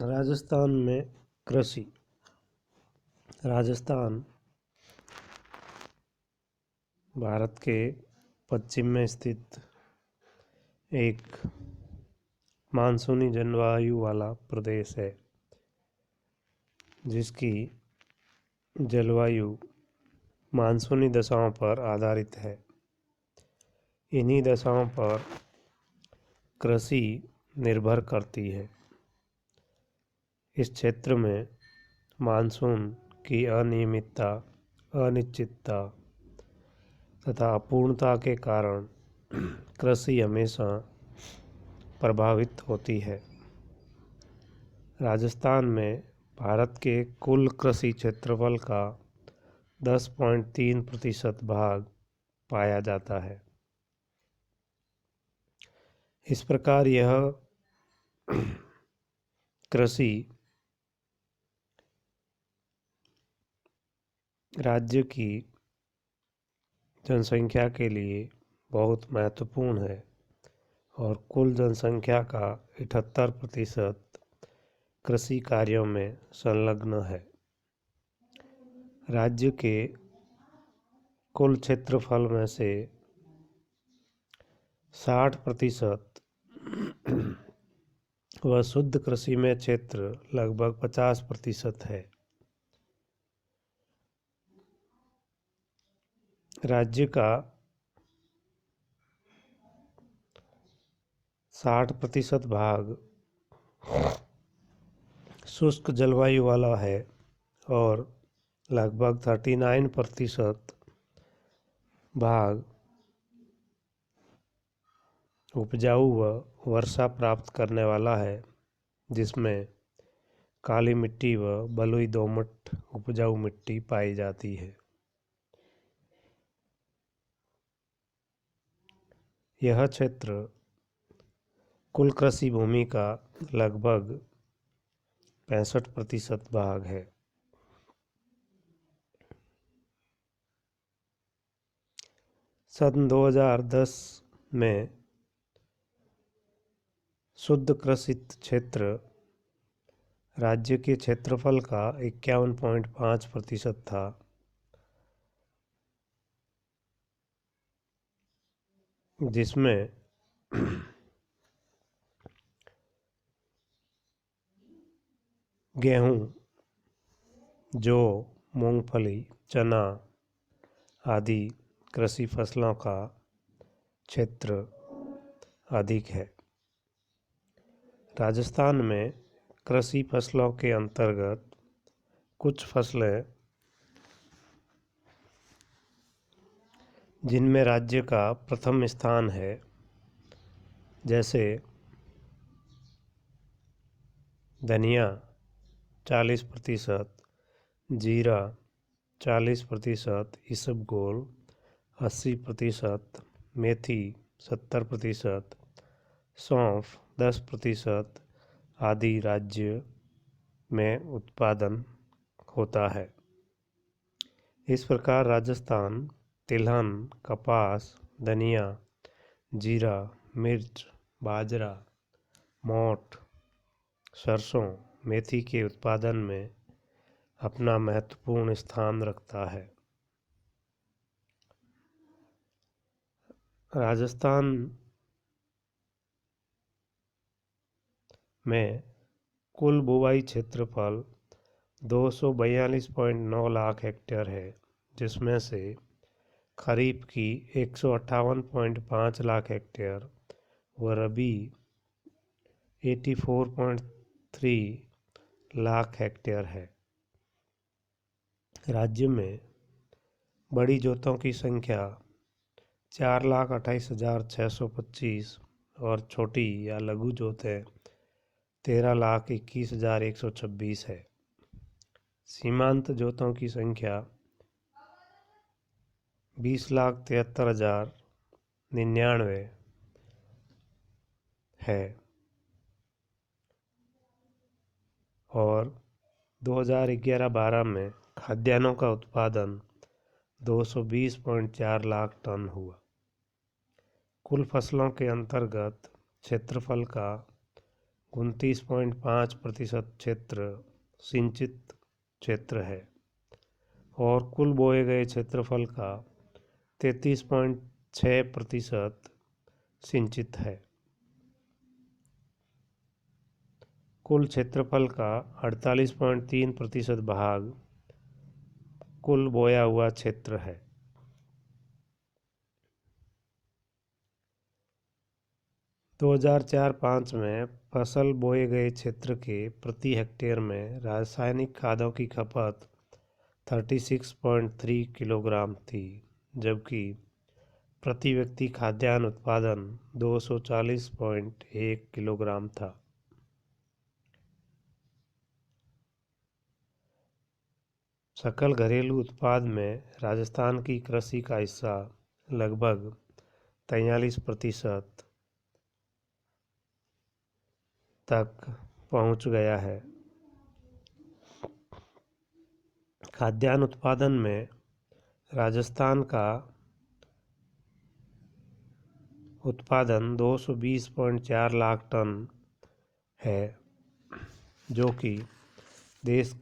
राजस्थान में कृषि। राजस्थान भारत के पश्चिम में स्थित एक मानसूनी जलवायु वाला प्रदेश है, जिसकी जलवायु मानसूनी दशाओं पर आधारित है। इन्हीं दशाओं पर कृषि निर्भर करती है। इस क्षेत्र में मानसून की अनियमितता, अनिश्चितता तथा अपूर्णता के कारण कृषि हमेशा प्रभावित होती है। राजस्थान में भारत के कुल कृषि क्षेत्रफल का 10.3% भाग पाया जाता है। इस प्रकार यह कृषि राज्य की जनसंख्या के लिए बहुत महत्वपूर्ण है और कुल जनसंख्या का 78% कृषि कार्यों में संलग्न है। राज्य के कुल क्षेत्रफल में से 60% व शुद्ध कृषि में क्षेत्र लगभग 50% है। राज्य का 60% भाग शुष्क जलवायु वाला है और लगभग 39% भाग उपजाऊ व वर्षा प्राप्त करने वाला है, जिसमें काली मिट्टी व बलुई दोमट उपजाऊ मिट्टी पाई जाती है। यह क्षेत्र कुल कृषि भूमि का लगभग 65% भाग है। सन 2010 में शुद्ध कृषित क्षेत्र राज्य के क्षेत्रफल का 51.5% था। जिसमें गेहूं, जौ, मूंगफली, चना आदि कृषि फसलों का क्षेत्र अधिक है। राजस्थान में कृषि फसलों के अंतर्गत कुछ फसलें जिनमें राज्य का प्रथम स्थान है, जैसे धनिया 40%, जीरा 40%, इसबगोल 80%, मेथी 70%, सौंफ 10% आदि राज्य में उत्पादन होता है। इस प्रकार राजस्थान तिलहन, कपास, धनिया, जीरा, मिर्च, बाजरा, मोठ, सरसों, मेथी के उत्पादन में अपना महत्वपूर्ण स्थान रखता है। राजस्थान में कुल बुवाई क्षेत्रफल 242.9 लाख हेक्टेयर है, जिसमें से खरीफ की 158.5 लाख हेक्टेयर व रबी 84.3 लाख हेक्टेयर है। राज्य में बड़ी जोतों की संख्या 4,28,625 और छोटी या लघु जोतें 13,21,126 है। सीमांत जोतों की संख्या 20,73,099 है और 2011-12 में खाद्यान्नों का उत्पादन 220.4 लाख टन हुआ। कुल फसलों के अंतर्गत क्षेत्रफल का 29.5% क्षेत्र सिंचित क्षेत्र है और कुल बोए गए क्षेत्रफल का 33.6% सिंचित है। कुल क्षेत्रफल का 48.3% भाग कुल बोया हुआ क्षेत्र है। 2004-05 में फसल बोए गए क्षेत्र के प्रति हेक्टेयर में रासायनिक खादों की खपत 36.3 किलोग्राम थी, जबकि प्रति व्यक्ति खाद्यान्न उत्पादन 240.1 किलोग्राम था। सकल घरेलू उत्पाद में राजस्थान की कृषि का हिस्सा लगभग 43% तक पहुंच गया है। खाद्यान्न उत्पादन में राजस्थान का उत्पादन 220.4 लाख टन है, जो कि देश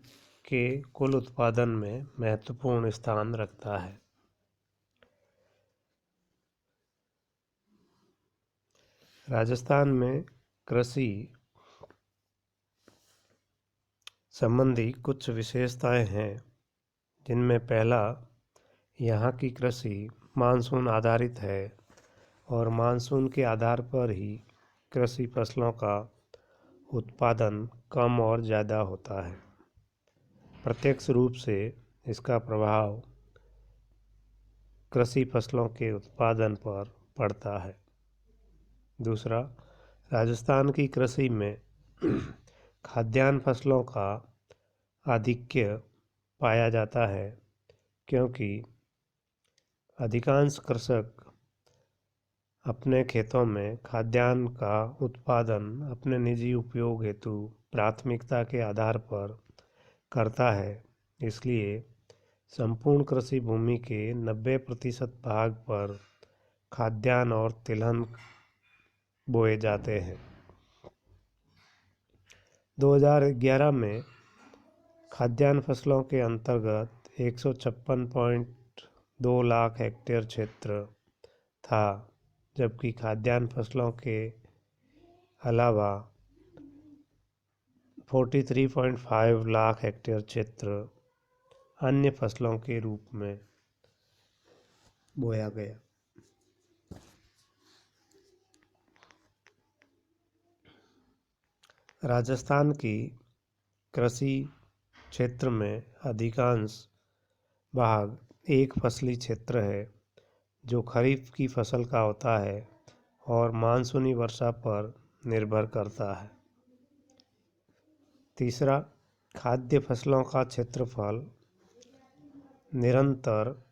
के कुल उत्पादन में महत्वपूर्ण स्थान रखता है। राजस्थान में कृषि संबंधी कुछ विशेषताएं हैं, जिनमें पहला, यहाँ की कृषि मानसून आधारित है और मानसून के आधार पर ही कृषि फसलों का उत्पादन कम और ज़्यादा होता है। प्रत्यक्ष रूप से इसका प्रभाव कृषि फसलों के उत्पादन पर पड़ता है। दूसरा, राजस्थान की कृषि में खाद्यान्न फसलों का आधिक्य पाया जाता है, क्योंकि अधिकांश कृषक अपने खेतों में खाद्यान्न का उत्पादन अपने निजी उपयोग हेतु प्राथमिकता के आधार पर करता है। इसलिए संपूर्ण कृषि भूमि के 90% भाग पर खाद्यान्न और तिलहन बोए जाते हैं। 2011 में खाद्यान्न फसलों के अंतर्गत 156.2 लाख हेक्टेयर क्षेत्र था, जबकि खाद्यान्न फसलों के अलावा 43.5 लाख हेक्टेयर क्षेत्र अन्य फसलों के रूप में बोया गया। राजस्थान की कृषि क्षेत्र में अधिकांश भाग एक फसली क्षेत्र है, जो खरीफ की फसल का होता है और मानसूनी वर्षा पर निर्भर करता है। तीसरा, खाद्य फसलों का क्षेत्रफल निरंतर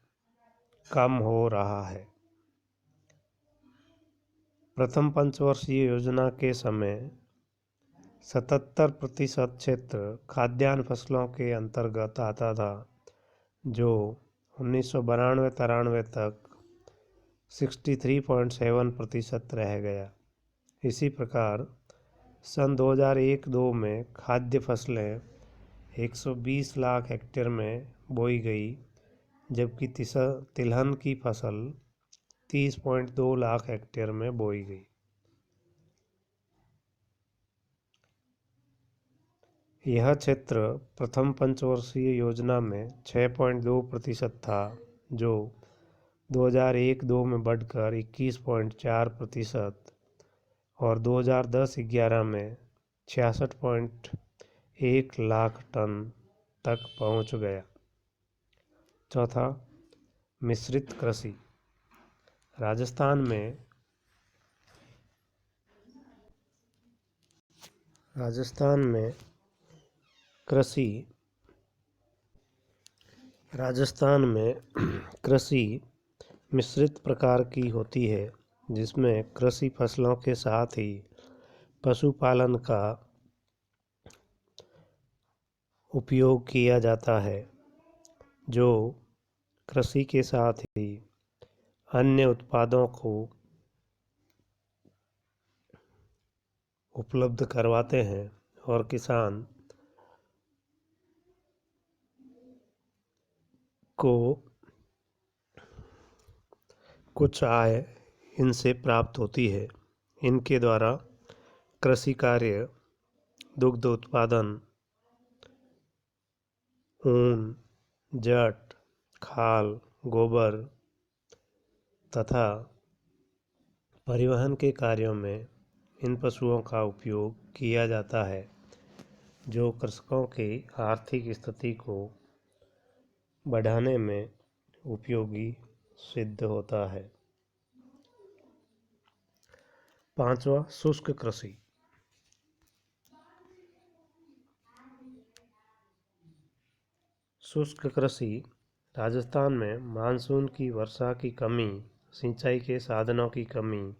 कम हो रहा है। प्रथम पंचवर्षीय योजना के समय 77% क्षेत्र खाद्यान्न फसलों के अंतर्गत आता था, जो 1992-93 तक 63.7% रह गया। इसी प्रकार सन 2001-02 में खाद्य फसलें 120 लाख हेक्टेयर में बोई गई, जबकि तिलहन की फसल 30.2 लाख हेक्टेयर में बोई गई। यह क्षेत्र प्रथम पंचवर्षीय योजना में 6.2% था, जो 2001-02 में बढ़कर 21.4% और 2010-11 में 66.1 लाख टन तक पहुंच गया। चौथा, मिश्रित कृषि। राजस्थान में कृषि मिश्रित प्रकार की होती है, जिसमें कृषि फसलों के साथ ही पशुपालन का उपयोग किया जाता है, जो कृषि के साथ ही अन्य उत्पादों को उपलब्ध करवाते हैं और किसान को कुछ आय इनसे प्राप्त होती है। इनके द्वारा कृषि कार्य, दुग्ध उत्पादन, ऊन, जट, खाल, गोबर तथा परिवहन के कार्यों में इन पशुओं का उपयोग किया जाता है, जो कृषकों की आर्थिक स्थिति को बढ़ाने में उपयोगी सिद्ध होता है। पांचवा, शुष्क कृषि। शुष्क कृषि राजस्थान में मानसून की वर्षा की कमी, सिंचाई के साधनों की कमी,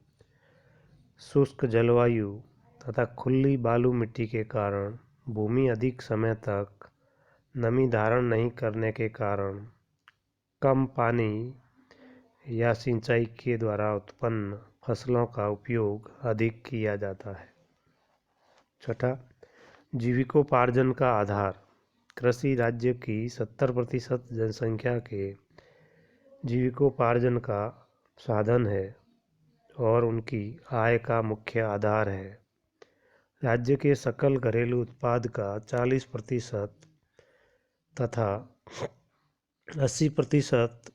शुष्क जलवायु तथा खुली बालू मिट्टी के कारण भूमि अधिक समय तक नमी धारण नहीं करने के कारण कम पानी या सिंचाई के द्वारा उत्पन्न फसलों का उपयोग अधिक किया जाता है। छठा, जीविकोपार्जन का आधार। कृषि राज्य की 70% जनसंख्या के जीविकोपार्जन का साधन है और उनकी आय का मुख्य आधार है। राज्य के सकल घरेलू उत्पाद का 40% तथा 80%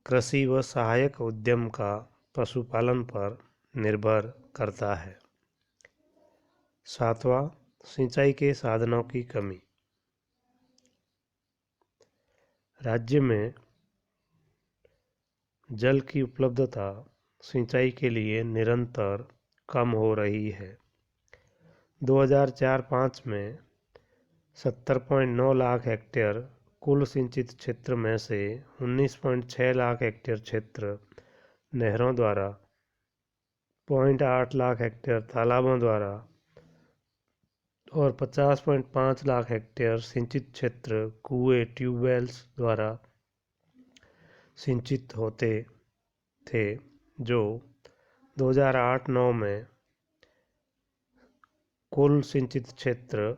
कृषि व सहायक उद्यम का पशुपालन पर निर्भर करता है। सातवां, सिंचाई के साधनों की कमी। राज्य में जल की उपलब्धता सिंचाई के लिए निरंतर कम हो रही है। 2004-05 में 70.9 लाख हेक्टेयर कुल सिंचित क्षेत्र में से 19.6 लाख हेक्टेयर क्षेत्र नहरों द्वारा, 0.8 लाख हेक्टेयर तालाबों द्वारा और 50.5 लाख हेक्टेयर सिंचित क्षेत्र कुएं, ट्यूबवेल्स द्वारा सिंचित होते थे, जो 2008-09 में कुल सिंचित क्षेत्र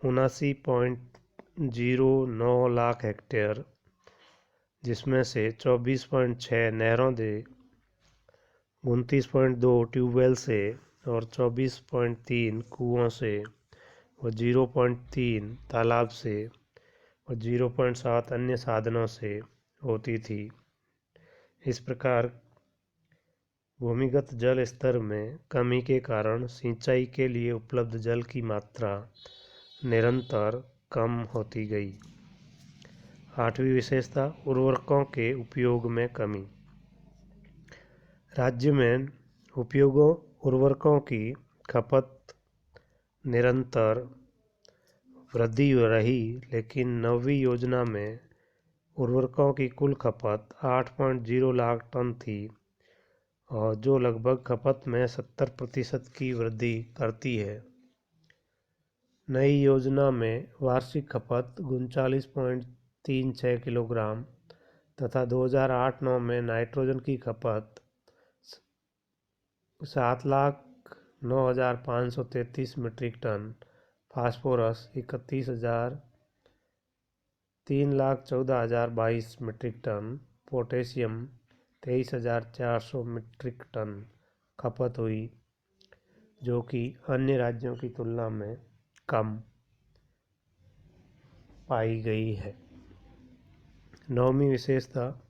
79.09 लाख हेक्टेयर, जिसमें से 24.6 नहरों से, 29.2 ट्यूबवेल से और 24.3 कुओं से और 0.3 तालाब से और 0.7 अन्य साधनों से होती थी। इस प्रकार भूमिगत जल स्तर में कमी के कारण सिंचाई के लिए उपलब्ध जल की मात्रा निरंतर कम होती गई। आठवीं विशेषता, उर्वरकों के उपयोग में कमी। राज्य में उपयोगों उर्वरकों की खपत निरंतर वृद्धि रही, लेकिन नवीं योजना में उर्वरकों की कुल खपत 8.0 लाख टन थी और जो लगभग खपत में 70% की वृद्धि करती है। नई योजना में वार्षिक खपत 39.36 किलोग्राम तथा 2008-09 में नाइट्रोजन की खपत 7,09,533 metric ton, phosphorus 3,14,022 metric ton, potassium 23,400 metric ton खपत हुई, जो कि अन्य राज्यों की तुलना में कम पाई गई है। नौवीं विशेषता,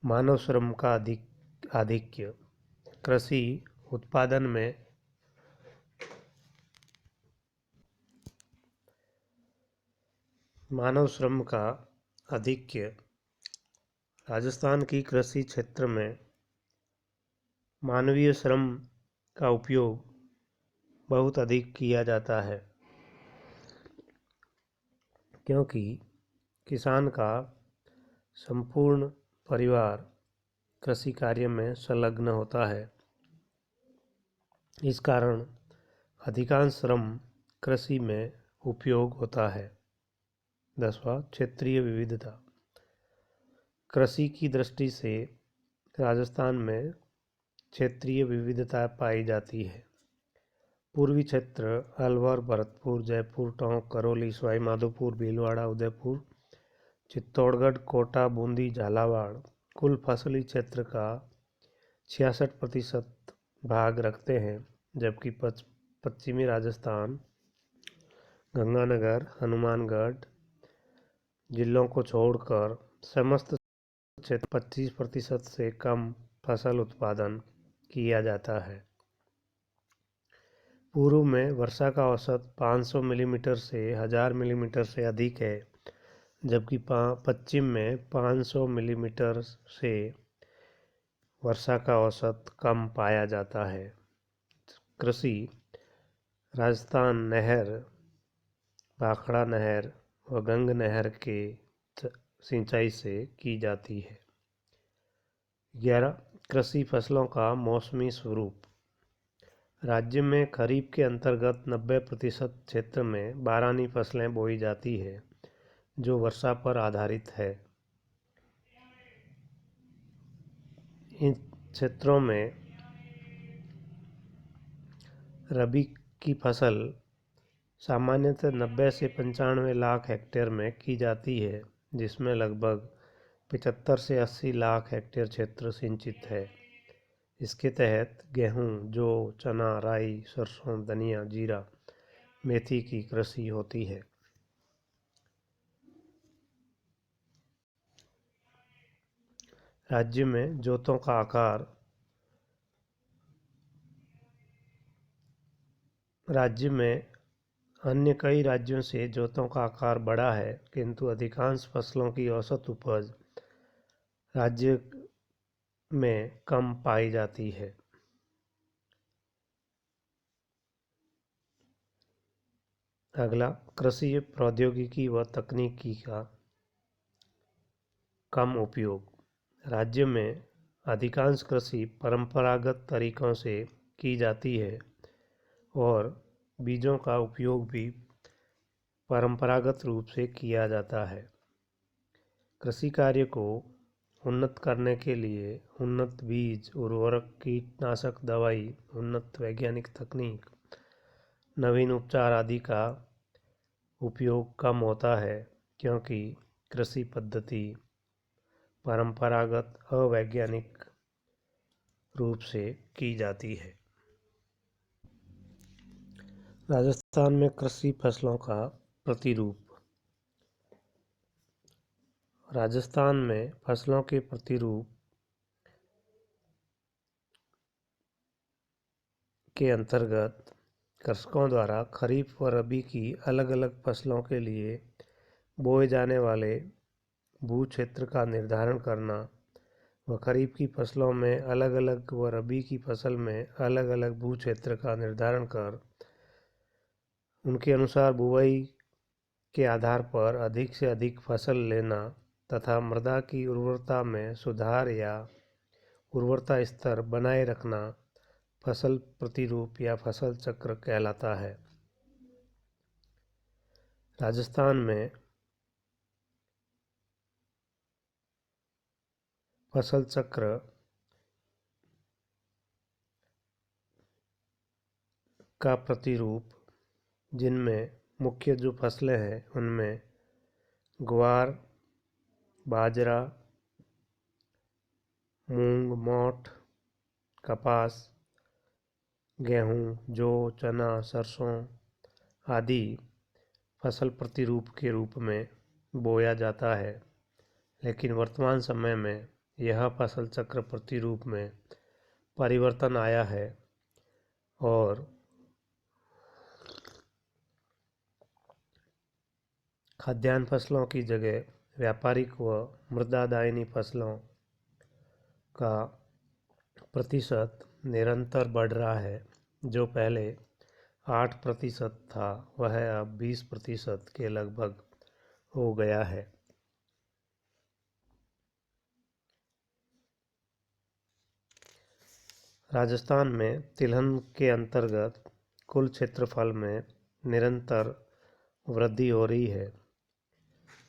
मानव श्रम का आधिक्य। कृषि उत्पादन में मानव श्रम का आधिक्य। राजस्थान की कृषि क्षेत्र में मानवीय श्रम का उपयोग बहुत अधिक किया जाता है, क्योंकि किसान का संपूर्ण परिवार कृषि कार्य में संलग्न होता है। इस कारण अधिकांश श्रम कृषि में उपयोग होता है। 10वां, क्षेत्रीय विविधता। कृषि की दृष्टि से राजस्थान में क्षेत्रीय विविधता पाई जाती है। पूर्वी क्षेत्र अलवर, भरतपुर, जयपुर, टोंक, करौली, सवाईमाधोपुर, भीलवाड़ा, उदयपुर, चित्तौड़गढ़, कोटा, बूंदी, झालावाड़ कुल फसली क्षेत्र का 66% भाग रखते हैं, जबकि पश्चिमी राजस्थान, गंगानगर, हनुमानगढ़ जिलों को छोड़कर समस्त क्षेत्र 25% से कम फसल उत्पादन किया जाता है। पूर्व में वर्षा का औसत 500 मिलीमीटर से 1000 मिलीमीटर से अधिक है, जबकि पश्चिम में 500 मिलीमीटर से वर्षा का औसत कम पाया जाता है। कृषि राजस्थान नहर, भाखड़ा नहर व गंग नहर के सिंचाई से की जाती है। 11. कृषि फसलों का मौसमी स्वरूप। राज्य में खरीफ के अंतर्गत 90% क्षेत्र में बारहनी फसलें बोई जाती है, जो वर्षा पर आधारित है। इन क्षेत्रों में रबी की फसल सामान्यतः 90 से 95 लाख हेक्टेयर में की जाती है, जिसमें लगभग 75 से 80 लाख हेक्टेयर क्षेत्र सिंचित है। इसके तहत गेहूं, जौ, चना, राई, सरसों, धनिया, जीरा, मेथी की कृषि होती है। राज्य में जोतों का आकार। राज्य में अन्य कई राज्यों से जोतों का आकार बड़ा है, किंतु अधिकांश फसलों की औसत उपज राज्य में कम पाई जाती है। अगला, कृषि प्रौद्योगिकी व तकनीकी का कम उपयोग। राज्य में अधिकांश कृषि परंपरागत तरीकों से की जाती है और बीजों का उपयोग भी परंपरागत रूप से किया जाता है। कृषि कार्य को उन्नत करने के लिए उन्नत बीज, उर्वरक, कीटनाशक दवाई, उन्नत वैज्ञानिक तकनीक, नवीन उपचार आदि का उपयोग कम होता है, क्योंकि कृषि पद्धति परंपरागत अवैज्ञानिक रूप से की जाती है। राजस्थान में कृषि फसलों का प्रतिरूप। राजस्थान में फसलों के प्रतिरूप के अंतर्गत कृषकों द्वारा खरीफ व रबी की अलग अलग फसलों के लिए बोए जाने वाले भू क्षेत्र का निर्धारण करना व खरीफ की फसलों में अलग अलग व रबी की फसल में अलग अलग भू क्षेत्र का निर्धारण कर उनके अनुसार बुवाई के आधार पर अधिक से अधिक फसल लेना तथा मृदा की उर्वरता में सुधार या उर्वरता स्तर बनाए रखना फसल प्रतिरूप या फसल चक्र कहलाता है। राजस्थान में फसल चक्र का प्रतिरूप, जिनमें मुख्य जो फसलें हैं उनमें ग्वार, बाजरा, मूंग, मोठ, कपास, गेहूं, जौ, चना, सरसों आदि फसल प्रतिरूप के रूप में बोया जाता है, लेकिन वर्तमान समय में यह फसल चक्र प्रतिरूप में परिवर्तन आया है और खाद्यान्न फसलों की जगह व्यापारिक व मृदादायिनी फसलों का प्रतिशत निरंतर बढ़ रहा है। जो पहले 8% था, वह अब 20% के लगभग हो गया है। राजस्थान में तिलहन के अंतर्गत कुल क्षेत्रफल में निरंतर वृद्धि हो रही है।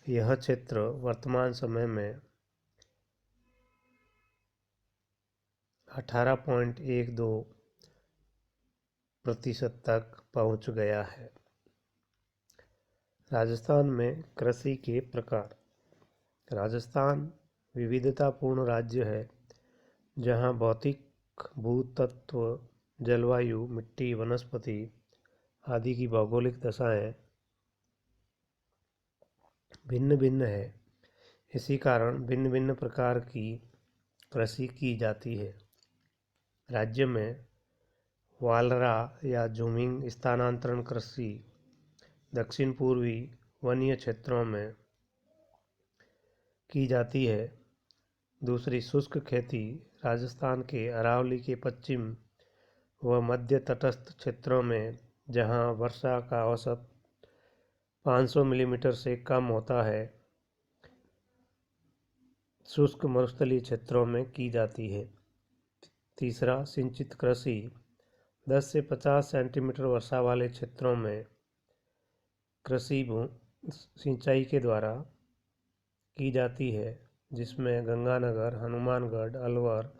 यह क्षेत्र वर्तमान समय में 18.12 प्रतिशत तक पहुंच गया है। राजस्थान में कृषि के प्रकार। राजस्थान विविधतापूर्ण राज्य है जहां भौतिक भूतत्व, जलवायु, मिट्टी, वनस्पति आदि की भौगोलिक दशाएं भिन्न भिन्न है। इसी कारण भिन्न भिन्न प्रकार की कृषि की जाती है। राज्य में वालरा या झूमिंग स्थानांतरण कृषि दक्षिण पूर्वी वनीय क्षेत्रों में की जाती है। दूसरी शुष्क खेती राजस्थान के अरावली के पश्चिम व मध्य तटस्थ क्षेत्रों में, जहां वर्षा का औसत 500 मिलीमीटर से कम होता है, शुष्क मरुस्थलीय क्षेत्रों में की जाती है। तीसरा सिंचित कृषि 10 से 50 सेंटीमीटर वर्षा वाले क्षेत्रों में कृषि सिंचाई के द्वारा की जाती है, जिसमें गंगानगर, हनुमानगढ़, अलवर,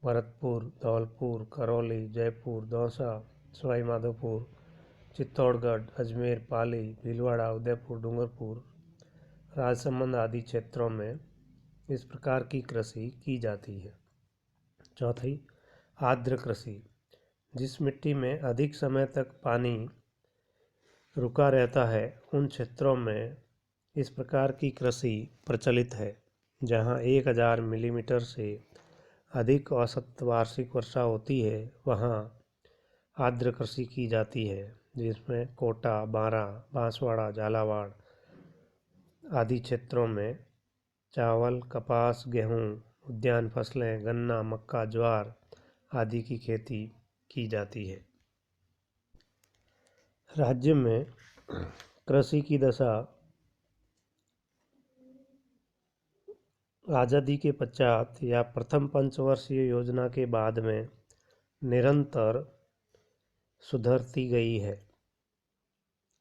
भरतपुर, धौलपुर, करौली, जयपुर, दौसा, सवाई माधोपुर, चित्तौड़गढ़, अजमेर, पाली, भीलवाड़ा, उदयपुर, डूंगरपुर, राजसमंद आदि क्षेत्रों में इस प्रकार की कृषि की जाती है। चौथी आर्द्र कृषि, जिस मिट्टी में अधिक समय तक पानी रुका रहता है, उन क्षेत्रों में इस प्रकार की कृषि प्रचलित है। जहां 1000 मिलीमीटर से अधिक औसत वार्षिक वर्षा होती है, वहां आर्द्र कृषि की जाती है, जिसमें कोटा, बारां, बांसवाड़ा, झालावाड़ आदि क्षेत्रों में चावल, कपास, गेहूं, उद्यान फसलें, गन्ना, मक्का, ज्वार आदि की खेती की जाती है। राज्य में कृषि की दशा आज़ादी के पश्चात या प्रथम पंचवर्षीय योजना के बाद में निरंतर सुधरती गई है।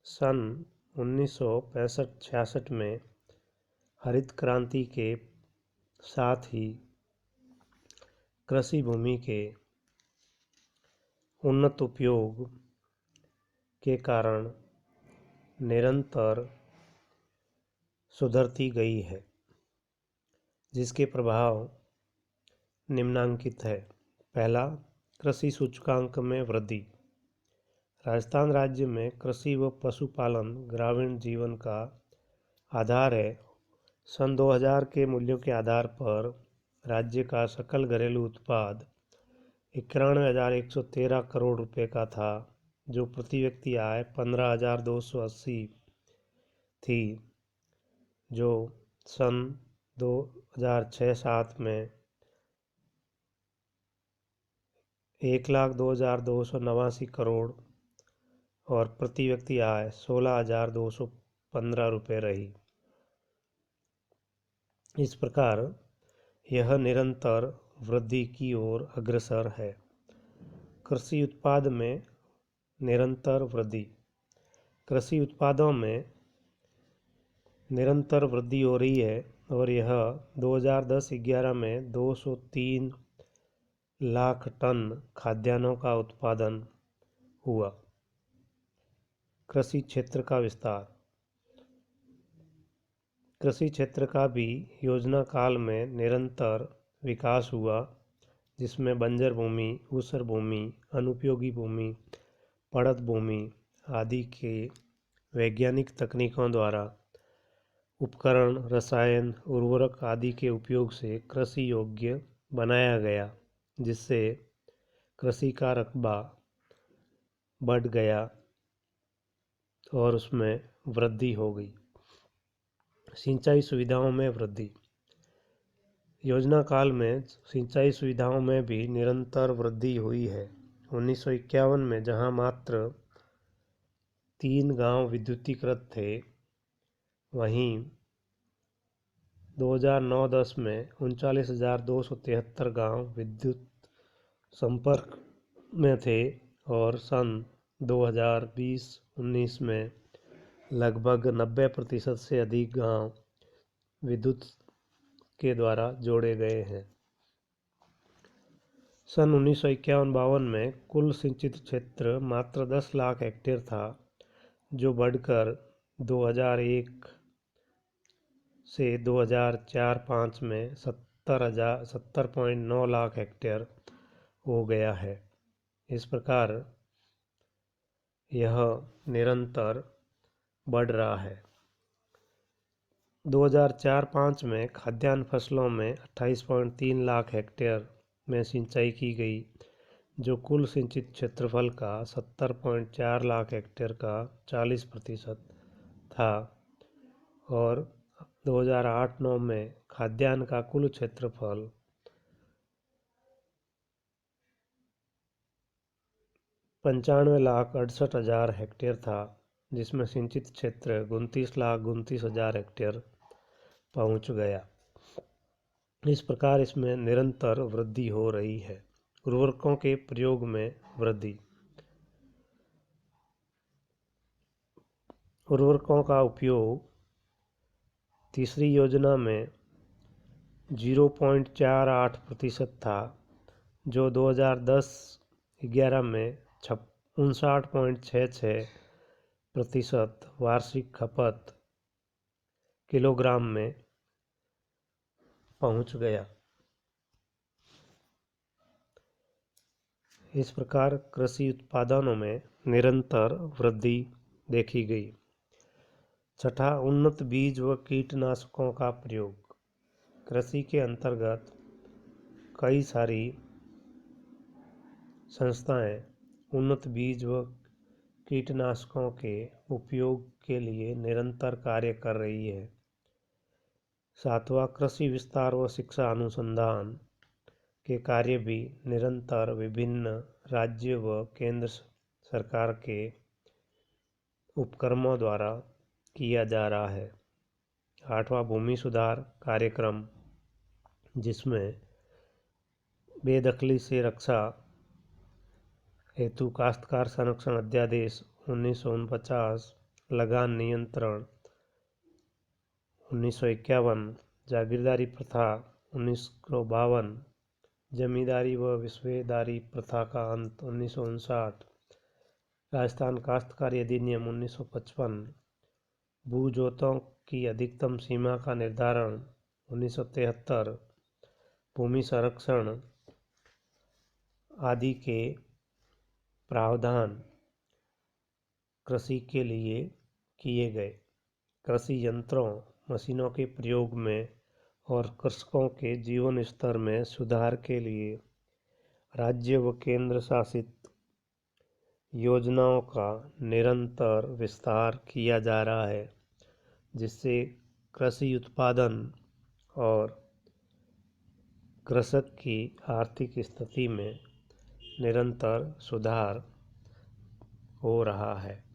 सन 1965-66 में हरित क्रांति के साथ ही कृषि भूमि के उन्नत उपयोग के कारण निरंतर सुधरती गई है, जिसके प्रभाव निम्नांकित है। पहला, कृषि सूचकांक में वृद्धि। राजस्थान राज्य में कृषि व पशुपालन ग्रामीण जीवन का आधार है। सन 2000 के मूल्यों के आधार पर राज्य का सकल घरेलू उत्पाद 91,113 करोड़ रुपए का था, जो प्रति व्यक्ति आय 15,280 थी, जो सन 2006-07 में 1,02,289 करोड़ और प्रति व्यक्ति आय 16,215 रुपये रही। इस प्रकार यह निरंतर वृद्धि की ओर अग्रसर है। कृषि उत्पाद में निरंतर वृद्धि। कृषि उत्पादों में निरंतर वृद्धि हो रही है और यह 2010-11 में 203 लाख टन खाद्यान्नों का उत्पादन हुआ। कृषि क्षेत्र का विस्तार। कृषि क्षेत्र का भी योजना काल में निरंतर विकास हुआ, जिसमें बंजर भूमि, ऊसर भूमि, अनुपयोगी भूमि, पड़त भूमि आदि के वैज्ञानिक तकनीकों द्वारा उपकरण, रसायन, उर्वरक आदि के उपयोग से कृषि योग्य बनाया गया, जिससे कृषि का रकबा बढ़ गया और उसमें वृद्धि हो गई। सिंचाई सुविधाओं में वृद्धि। योजना काल में सिंचाई सुविधाओं में भी निरंतर वृद्धि हुई है। 1951 में जहां मात्र 3 गांव विद्युतीकृत थे, वहीं 2009-10 में 39,273 गांव विद्युत संपर्क में थे और सन 2020-19 में लगभग 90% से अधिक गांव विद्युत के द्वारा जोड़े गए हैं। सन 1951-52 में कुल सिंचित क्षेत्र मात्र 10 लाख हेक्टेयर था, जो बढ़कर 2001 से 2004-05 में 70.9 लाख हेक्टेयर हो गया है। इस प्रकार यह निरंतर बढ़ रहा है। 2004-05 में खाद्यान्न फसलों में 28.3 लाख हेक्टेयर में सिंचाई की गई, जो कुल सिंचित क्षेत्रफल का 70.4 लाख हेक्टेयर का 40% था, और 2008-09 में खाद्यान्न का कुल क्षेत्रफल 95,68,000 हेक्टेयर था, जिसमें सिंचित क्षेत्र 29,29,000 हेक्टेयर पहुंच गया। इस प्रकार इसमें निरंतर वृद्धि हो रही है। उर्वरकों के प्रयोग में वृद्धि। उर्वरकों का उपयोग तीसरी योजना में 0.48% था, जो 2010-11 में 59.66% वार्षिक खपत किलोग्राम में पहुंच गया। इस प्रकार कृषि उत्पादनों में निरंतर वृद्धि देखी गई। छठा, उन्नत बीज व कीटनाशकों का प्रयोग। कृषि के अंतर्गत कई सारी संस्थाएं उन्नत बीज व कीटनाशकों के उपयोग के लिए निरंतर कार्य कर रही है। सातवां, कृषि विस्तार व शिक्षा अनुसंधान के कार्य भी निरंतर विभिन्न राज्य व केंद्र सरकार के उपक्रमों द्वारा किया जा रहा है। आठवां, भूमि सुधार कार्यक्रम, जिसमें बेदखली से रक्षा हेतु काश्तकार संरक्षण अध्यादेश 1949, लगान नियंत्रण 1951, जागीरदारी प्रथा 1952, जमींदारी व विस्वेदारी प्रथा का अंत 1959, राजस्थान काश्तकारी अधिनियम 1955, भू जोतों की अधिकतम सीमा का निर्धारण 1973, भूमि संरक्षण आदि के प्रावधान कृषि के लिए किए गए। कृषि यंत्रों मशीनों के प्रयोग में और कृषकों के जीवन स्तर में सुधार के लिए राज्य व केंद्र शासित योजनाओं का निरंतर विस्तार किया जा रहा है, जिससे कृषि उत्पादन और कृषक की आर्थिक स्थिति में निरंतर सुधार हो रहा है।